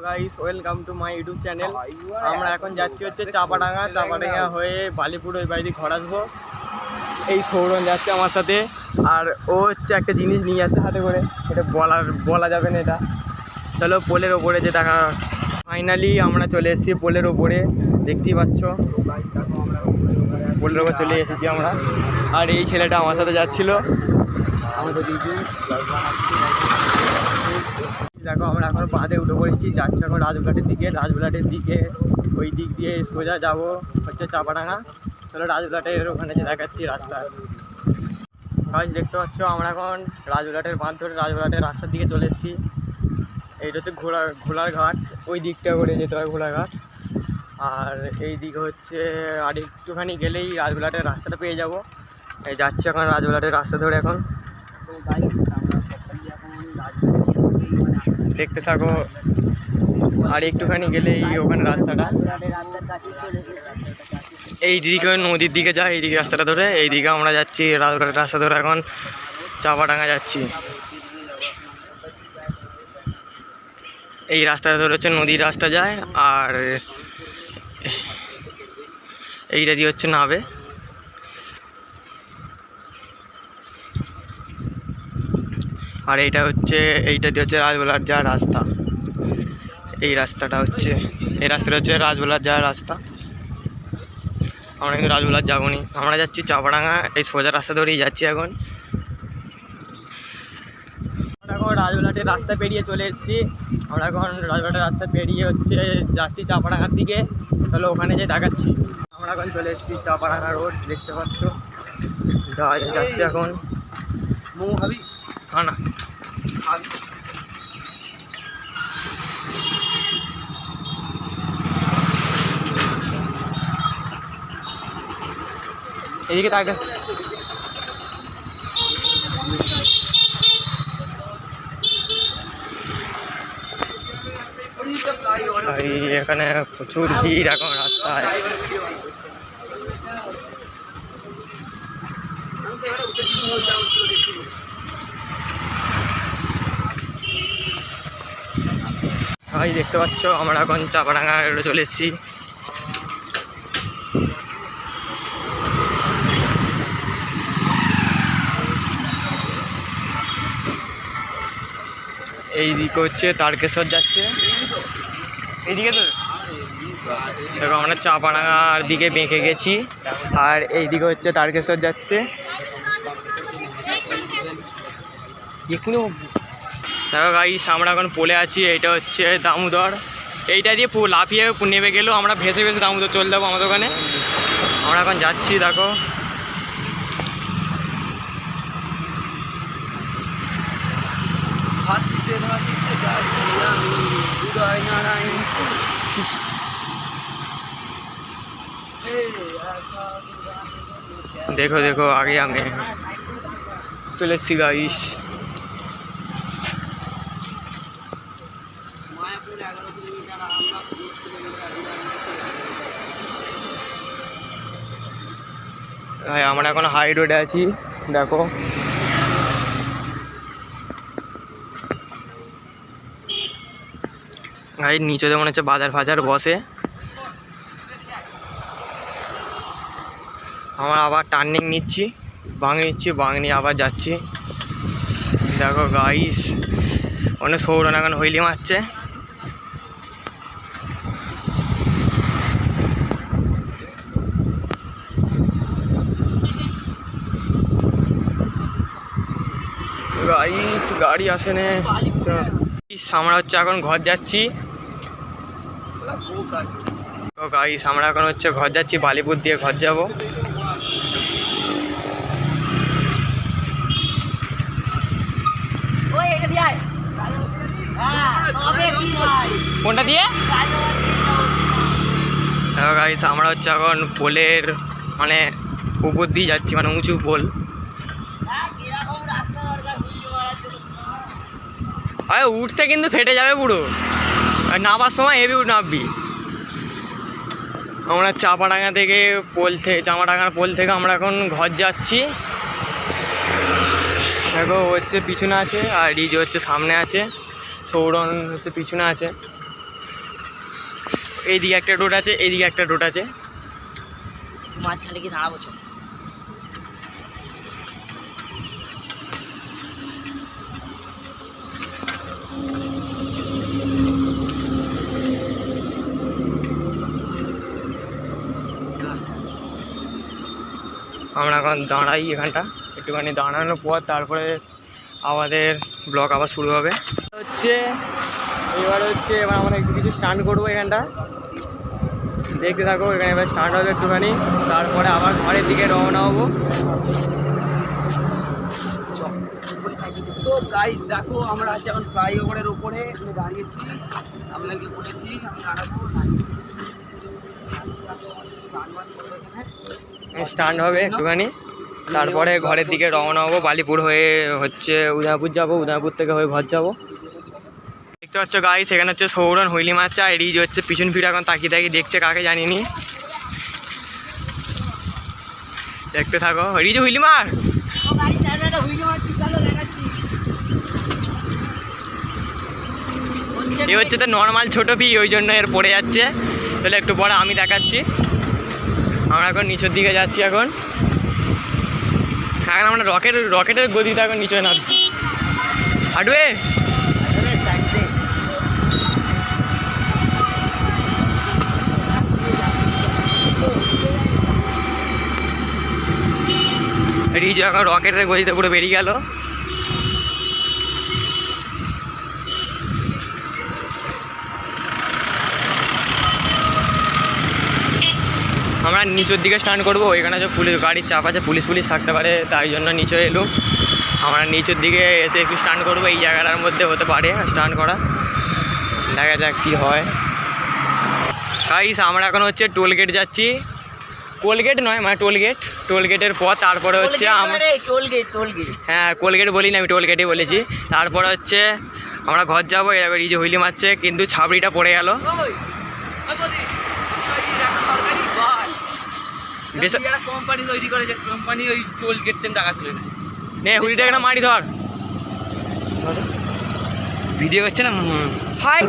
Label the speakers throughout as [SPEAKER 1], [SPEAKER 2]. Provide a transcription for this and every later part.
[SPEAKER 1] Guys welcome to my YouTube channel. আমরা এখন যাচ্ছি হচ্ছে চাপাডাঙ্গা হয়ে বালিপুর ওই বাড়ি ঘর আসবো। এই সৌরন যাচ্ছে আমার সাথে, আর ও হচ্ছে একটা জিনিস নিয়ে যাচ্ছে হাতে করে, এটা বলা যাবে না এটা। চলো পোলের ওপরে যে দেখা, ফাইনালি আমরা চলে এসেছি পোলের ওপরে, দেখতেই পাচ্ছ পোলের ওপর চলে এসেছি আমরা। আর এই ছেলেটা আমার সাথে যাচ্ছিলো, আমাদের দেখো আমরা এখন বাঁধে উঠে পড়েছি, যাচ্ছি এখন রাজবুলাটের দিকে। ওই দিক দিয়ে সোজা যাবো হচ্ছে চাপাডাঙ্গা। চলো রাজবুলাটের ওখানে যে দেখাচ্ছি রাস্তা। গাছ দেখতে পাচ্ছ আমরা এখন রাজবুলাটের বাঁধ ধরে রাজবুলাটের রাস্তার দিকে চলে এসেছি। এইটা হচ্ছে ঘোড়ার ঘাট, ওই দিকটা করে যেতে হয় ঘোড়ার ঘাট। আর এই দিকে হচ্ছে আর একটুখানি গেলেই রাজবুলাটের রাস্তাটা পেয়ে যাবো। এই যাচ্ছি এখন রাজবুলাটের রাস্তা ধরে এখন, দেখতে থাকো। আর একটুখানি গেলেই ওখানে রাস্তাটা, এই দিকে নদীর দিকে যায়, এইদিকে রাস্তাটা ধরে এইদিকে আমরা যাচ্ছি রাজবুলাটের রাস্তা ধরে এখন চাপাডাঙ্গা যাচ্ছি। এই রাস্তাটা ধরে হচ্ছে নদীর রাস্তা যায়, আর এইটা দিয়ে হচ্ছে নাবে। আর এইটা দিয়ে হচ্ছে রাজবুলাট যাওয়ার রাস্তা। এই রাস্তাটা হচ্ছে রাজবুলাট যাওয়ার রাস্তা। আমরা কিন্তু রাজবুলাট যাবো নি, আমরা যাচ্ছি চাপাডাঙ্গা, এই সোজা রাস্তা ধরেই যাচ্ছি এখন। রাজবুলাটের রাস্তা পেরিয়ে চলে এসেছি আমরা এখন, রাজবুলাটের রাস্তা পেরিয়ে হচ্ছে যাচ্ছি চাপাডাঙ্গার দিকে। তাহলে ওখানে যে দেখাচ্ছি, আমরা এখন চলে এসেছি চাপাডাঙ্গা রোড, দেখতে পাচ্ছ যাচ্ছি এখন। না এদিকে তাকে এখানে প্রচুর ভিড় এখন রাস্তায়। দেখতে পাচ্ছ আমরা এখন চাপাডাঙ্গা রোডে চলে এসেছি। এই দিকে হচ্ছে তারকেশ্বর যাচ্ছে, এইদিকে তো দেখো আমরা চাপাডাঙ্গার দিকে বেঁকে গেছি, আর এইদিকে হচ্ছে তারকেশ্বর যাচ্ছে। দেখো গাইস আমরা এখন পোলে আছি, এইটা হচ্ছে দামোদর। এইটা দিয়ে লাফিয়ে নেমে গেলেও আমরা ভেসে ভেসে দামোদর চলে যাবো আমাদের ওখানে। আমরা এখন যাচ্ছি, দেখো দেখো আগে আমি চলে এসছি গাইস। আমরা এখন হাই রোডে আছি, দেখো গাড়ির নিচে মনে হচ্ছে বাজার ফাজার বসে। আমরা আবার টার্নিং নিচ্ছি, বাং নিয়ে আবার যাচ্ছি। দেখো গাইস অনেক সৌরন এখন হইলি মারছে। গাইস গাড়ি আসে না, আমরা হচ্ছে এখন ঘর যাচ্ছি। গাইস আমরা এখন হচ্ছে ঘর যাচ্ছি, বালিপুর দিয়ে ঘর যাব। কোনটা দিয়ে গাইস আমরা হচ্ছে এখন পোলের মানে উপর দিয়ে যাচ্ছি, মানে উঁচু পোল। আরে উঠতে কিন্তু ফেটে যাবে পুরো, আর নামার সময় হেভি নামবি। আমরা চাপাডাঙ্গার পোল থেকে আমরা এখন ঘর যাচ্ছি। দেখো হচ্ছে পিছনে আছে, আর এই যে হচ্ছে সামনে আছে, সৌরন হচ্ছে পিছনে আছে। এইদিকে একটা রোড আছে, এইদিকে একটা রোড আছে।
[SPEAKER 2] মাঝখানে কি দাঁড়াবো?
[SPEAKER 1] আমরা এখন দাঁড়াই এখানটা, একটুখানি দাঁড়ানোর পর তারপরে আমাদের ব্লগ আবার শুরু হবে। এবার আমরা একটু কিছু স্টান্ট করবো এখানটা, দেখতে থাকো। এখানে এবার স্টার্ট হবে একটুখানি, তারপরে আবার ঘরের দিকে রওনা হবো।
[SPEAKER 2] সো গাইস দেখো, আমরা আছি এখন ফ্লাইওভারের উপরে দাঁড়িয়েছি, আপনাদেরকে বলেছি আমি দাঁড়াবো।
[SPEAKER 1] স্টান্ট হবে একটুখানি, তারপরে ঘরের দিকে রওনা হবো। বালিপুর হয়ে উদয়পুর যাবো, উদয়পুর থেকে হয়ে ঘর যাবো। দেখতে পাচ্ছ গাইস, এখানে হচ্ছে সৌরন হুইলি মারছে, আর রিজ হচ্ছে পিছন ফিরে এখন তাকিয়ে তাকিয়ে দেখছে কাকে জানিনি। দেখতে থাকো, রিজ হুইলি মার। এ হচ্ছে তো নর্মাল ছোট পি, ওই জন্য এর পড়ে যাচ্ছে। তাহলে একটু পরে আমি দেখাচ্ছি। আমরা এখন নিচের দিকে যাচ্ছি। এখন আমরা রকেটের গতিতে এখন নিচে নামছি। হাঁটবে রিজ এখন রকেটের গতিতে পুরো বেরিয়ে গেল। আমরা নিচের দিকে স্টান্ট করবো। এখানে যে পুলিশ গাড়ির চাপ আছে, পুলিশ থাকতে পারে, তাই জন্য নিচে এলুম। আমরা নিচের দিকে এসে একটু স্টান্ট করবো। এই জায়গাটার মধ্যে হতে পারে স্টান্ট করা, দেখা যাক কী হয়। গাইস আমরা এখন হচ্ছে টোলগেট যাচ্ছি। কোলগেট নয়, মানে টোলগেটের পর তারপরে হচ্ছে হ্যাঁ, কোলগেট বলি না, আমি টোলগেটই বলেছি। তারপরে হচ্ছে আমরা ঘর যাবো। এবার এই যে হুইলি মারছে, কিন্তু ছাবড়িটা পড়ে গেল।
[SPEAKER 2] কোম্পানি তৈরি করেছে, কোম্পানি ওই টোল গেট থেকে টাকা তুলে নেয়।
[SPEAKER 1] নে হুইলিটা এখানে মারি ধর,
[SPEAKER 2] ভিডিও করছে না। হাই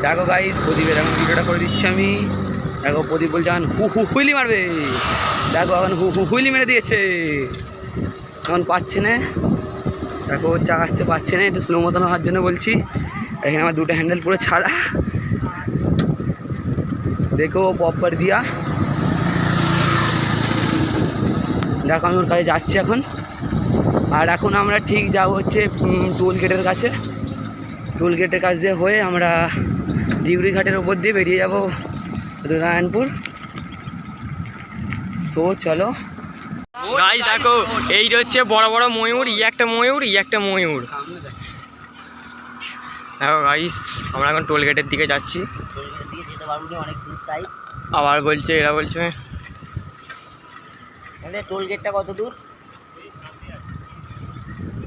[SPEAKER 2] দেখো গাইস, প্রদীপের এখন ভিডিওটা করে দিচ্ছি আমি। দেখো প্রদীপ বলছে এখন হুইলি মারবে। দেখো এখন হুইলি মেরে দিয়েছে, এখন পাচ্ছে না। দেখো চাকাচ্ছে, পাচ্ছে না, একটু স্লো মতন হওয়ার জন্য বলছি। এখানে আমার দুটো হ্যান্ডেল পুরো ছাড়া। দেখো পপার দিয়া। দেখো আমি ওর কাছে যাচ্ছি এখন। আর এখন আমরা ঠিক যাবো হচ্ছে টোল গেটের কাছে। টোল গেটের কাছ দিয়ে হয়ে আমরা দিগুড়ি ঘাটের ওপর দিয়ে বেরিয়ে যাবো নারায়ণপুর। সো চলো
[SPEAKER 1] গাইস দেখো, এইটা হচ্ছে বড় বড় ময়ূর, একটা ময়ূর। দেখো গাইস, আমরা এখন টোল গেটের দিকে যাচ্ছি। আবার বলছে, এরা বলছে
[SPEAKER 2] টোল গেটটা কত দূর।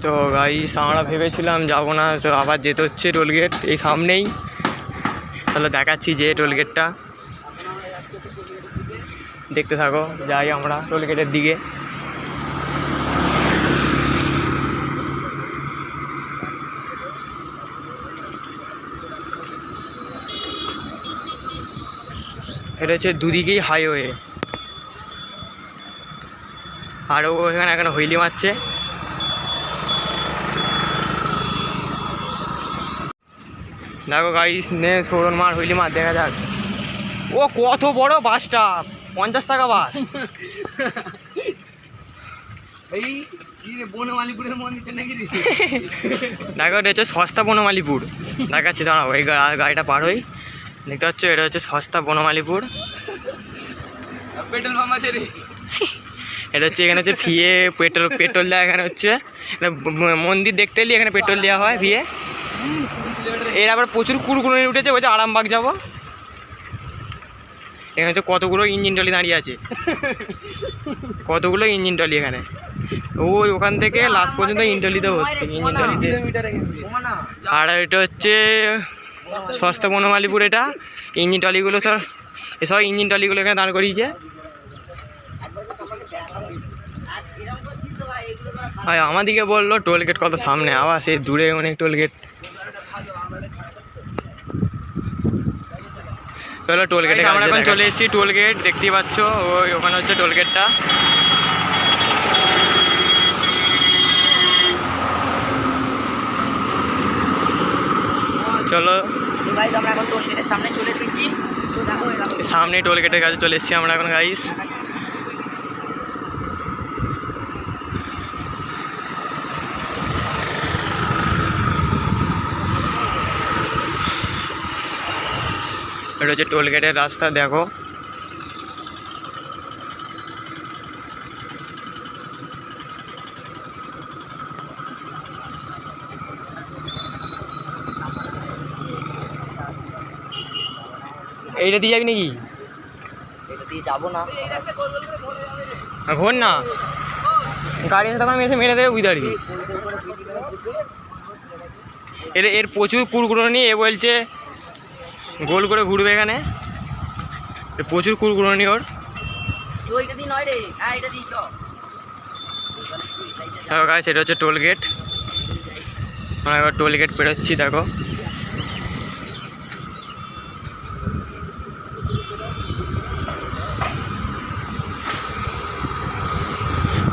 [SPEAKER 1] তো গাইস আমরা ভেবেছিলাম যাবো না, তো আবার যেতে হচ্ছে। টোল গেট এই সামনেই, তাহলে দেখাচ্ছি যে টোল গেটটা দেখতে থাকো। যাই আমরা টোল গেটের দিকে। এটা হচ্ছে দুদিকেই হাইওয়ে, আর ও এখানে এখন হুইলি মারছে। দেখো গাইস, নে সৌরন মার, হুইলি মার, দেখা যাক। ও কত বড় বাসটা, 50 টাকা বাস।
[SPEAKER 2] এই বনমালীপুরের মন্দিরটা নাকি?
[SPEAKER 1] দেখো এটা হচ্ছে সস্তা বনমালীপুর। দেখাচ্ছি দাঁড়াও, এই গাড়িটা পার হই। দেখতে পাচ্ছ, এটা হচ্ছে সস্তা বনমালীপুর।
[SPEAKER 2] পেট্রোল পাম্প আছে রে।
[SPEAKER 1] এটা হচ্ছে এখানে হচ্ছে ফিয়ে পেট্রোল দেওয়া। এখানে হচ্ছে মন্দির দেখতে এলে এখানে পেট্রোল দেওয়া হয় ফিয়ে। এর আবার প্রচুর কুড়কুড়ি উঠেছে, বলছে আরামবাগ যাবো। এখানে হচ্ছে কতগুলো ইঞ্জিন টলি দাঁড়িয়ে আছে, কতগুলো ইঞ্জিন টলি এখানে। ওই ওখান থেকে লাস্ট পর্যন্ত ইঞ্জিন টলিতে ভর্তি, ইঞ্জিন টলিতে। আর এটা হচ্ছে সস্তা বনমালীপুর। এটা ইঞ্জিন টলিগুলো সব ইঞ্জিন টলিগুলো এখানে দাঁড় করিয়েছে। আর আমাদিকে বললো টোলগেট কত সামনে, আবার সেই দূরে অনেক টোলগেট।
[SPEAKER 2] চলো টোল গেটে
[SPEAKER 1] আমরা এখন চলে এসেছি টোল গেট, দেখতেই পাচ্ছ ওই ওখানে হচ্ছে টোল গেটটা। চলো
[SPEAKER 2] আমরা এখন টোল গেটের সামনে চলে এসেছি।
[SPEAKER 1] সামনে টোল গেটের কাছে চলে এসেছি আমরা এখন গাইস। এটা হচ্ছে টোল গেটের রাস্তা, দেখো এইটা দিয়ে যাবি নাকি?
[SPEAKER 2] এটা দিয়ে যাবো না,
[SPEAKER 1] ঘোর না, গাড়ি তখন এসে মেরে দেবে বুঝতে পারবি। এর প্রচুর কুড়কুড়নি, এ বলছে গোল করে ঘুরবে এখানে, প্রচুর কুড়কুড়নি ওর। দেখো গাইস, এটা হচ্ছে টোল গেট। আমরা এবার টোল গেট পেরোচ্ছি, দেখো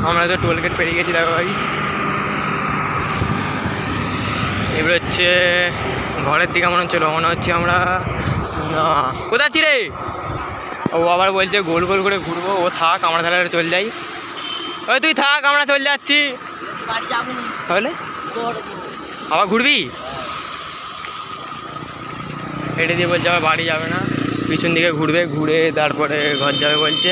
[SPEAKER 1] আমরা তো টোল গেট পেরিয়ে গেছি, দেখো গাইস। এবার হচ্ছে ঘরের দিকে মনে হচ্ছে রওনা হচ্ছে আমরা। না, কোথায় আছি রে? ও আবার বলছে গোল গোল করে ঘুরবো, ও থাক আমরা তাহলে চলে যাই। ওই তুই থাক, আমরা চলে যাচ্ছি। তাহলে আবার ঘুরবি? হেঁটে দিয়ে বলছে আবার বাড়ি যাবে না, পিছন দিকে ঘুরবে, ঘুরে তারপরে ঘর যাবে বলছে।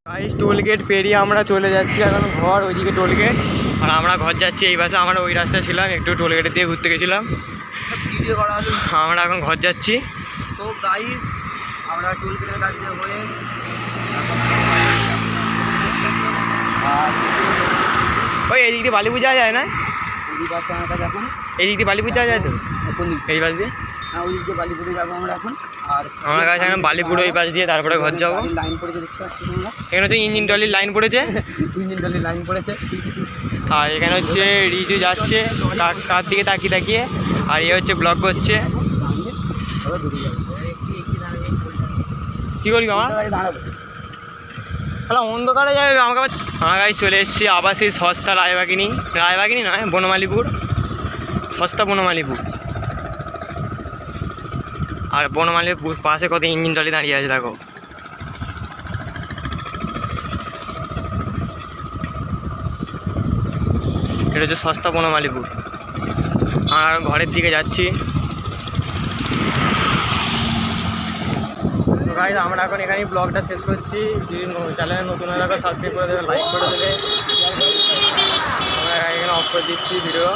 [SPEAKER 1] গাইস, টোল গেট পেরিয়ে আমরা চলে যাচ্ছি এখন ঘর, ওইদিকে টোল গেট, আর আমরা ঘর যাচ্ছি এই বাসে। আমরা ওই রাস্তায় ছিলাম, একটু টোল গেটের দিয়ে ঘুরতে গেছিলাম। আমরা এখন ঘর যাচ্ছি।
[SPEAKER 2] তো গাইস, আমরা টোল গেটের কাছে হয়ে
[SPEAKER 1] ওই এদিক দিয়ে বালিপুর যাওয়া যায় না?
[SPEAKER 2] এখন
[SPEAKER 1] এই দিক দিয়ে বালিপুর যাওয়া যায় তো?
[SPEAKER 2] কোন দিক?
[SPEAKER 1] এই বাস দিয়ে?
[SPEAKER 2] হ্যাঁ, ওই দিক দিয়ে বালিপুরে যাবো আমরা এখন। আর
[SPEAKER 1] আমার কাছে এখন বালিপুর ওই পাশ দিয়ে তারপরে ঘর যাবো।
[SPEAKER 2] লাইন পড়েছে, দেখতে পাচ্ছি তোমরা?
[SPEAKER 1] এখানে হচ্ছে ইঞ্জিন টলির লাইন পড়েছে,
[SPEAKER 2] ইঞ্জিন টলির লাইন পড়েছে।
[SPEAKER 1] আর এখানে হচ্ছে রিজু যাচ্ছে কার দিকে তাকিয়ে তাকিয়ে, আর এ হচ্ছে ব্লগ করছে। কী করবি আমার? তাহলে অন্ধকারে যাবে আমাকে আবার। আমার গাড়ি চলে এসেছি আবার সেই সস্তা রায়বাগিনী, রায়বাগিনী নয়, বনমালীপুর, সস্তা বনমালীপুর। আর বনমালীপুর পাশে কত ইঞ্জিন টলি দাঁড়িয়ে আছে, দেখো। এটা হচ্ছে সস্তা বনমালীপুর। আর ঘরের দিকে যাচ্ছি। তো গাইস, আমরা এখন এখানেই ব্লগটা শেষ করছি। যদি চ্যানেলে নতুন হয়ে থাকো সাবস্ক্রাইব করে দেবে, লাইক করে দেবে। আমরা এখানে অফ করে দিচ্ছি ভিডিও।